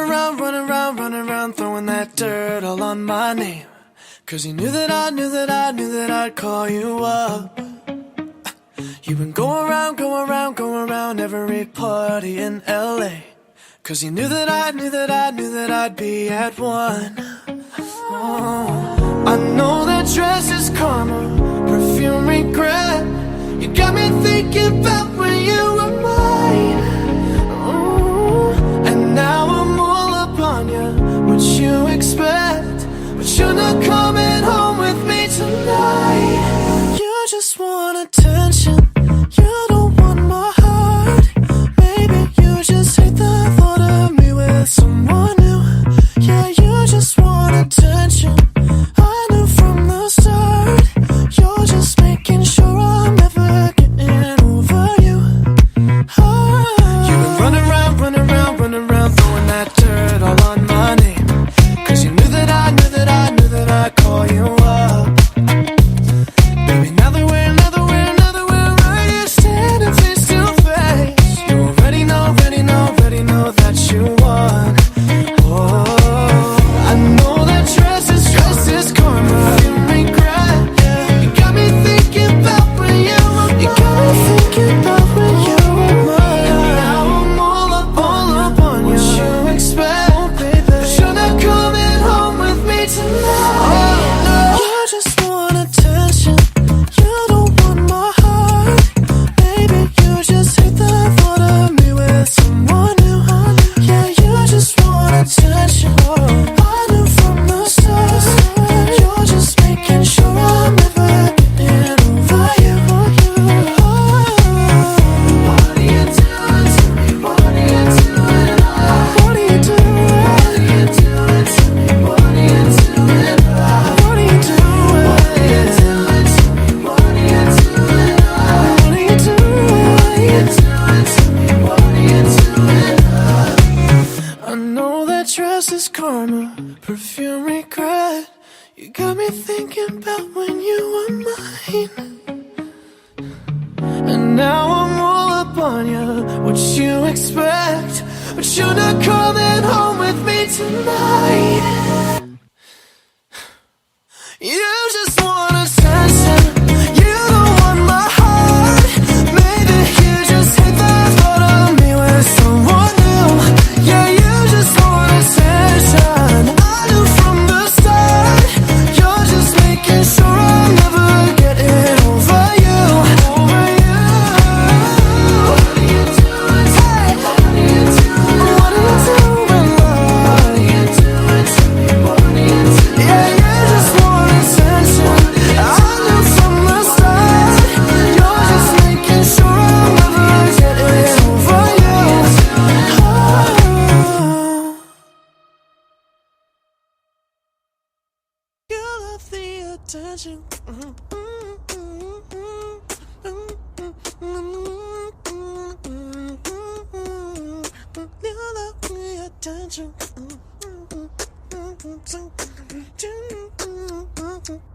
running around, throwing that dirt all on my name. 'Cause you knew that I'd call you up. You've been going around every party in LA. 'Cause you knew that I'd be at one. Oh, I know that dress is karma, perfume regret. You got me thinking about when you were mine. Oh, and now I'm all up on you. What you expect? But you're not coming home with me tonight. You just want attention. You don't want my heart. Maybe you just hate the thought of me with someone new. Yeah, you just want attention. I knew from the start. You're just making sure I'm never getting over you. Oh. You've been running around, throwing that dirt all on my name. 'Cause you knew that I'd call you up. Baby, now that we're right here standing face to face, you already know that you won. Oh, I know that dress is karma, you regret. You got me thinking about when you were mine. You got me thinking about when you were mine. Now I'm all up on you. What you expect? Oh, baby, but you're not coming home with me tonight. Oh, no. You just want attention. You don't want my heart. Baby, you just hate the thought of me with someone new. Yeah, you just want attention. I knew from the start. You're just making sure I'm never getting over you. What are you doing to me? What are you doing? What are you doing? What are you doing to me? What are you doing? What are you doing? What are you doing to me? What are you doing? What are you doing to me? What are you doing? I know that dress is karma, perfume regret. You got me thinking about when you were mine. And now I'm all up on you. What you expect? But you're not coming home with me tonight. You just want attention. You don't want my heart. Maybe you just hate the thought of me with someone new. Yeah, you just want attention. I knew from the start. You're just making sure I'm never getting over you. Over you. What are you doing? Hey, what are you doing? What are you doing? What are you doing to me? What are you doing? Yeah, you just want attention. I knew from the start. You're just making sure I'm never getting over you. Oh. You love the attention. You love the attention.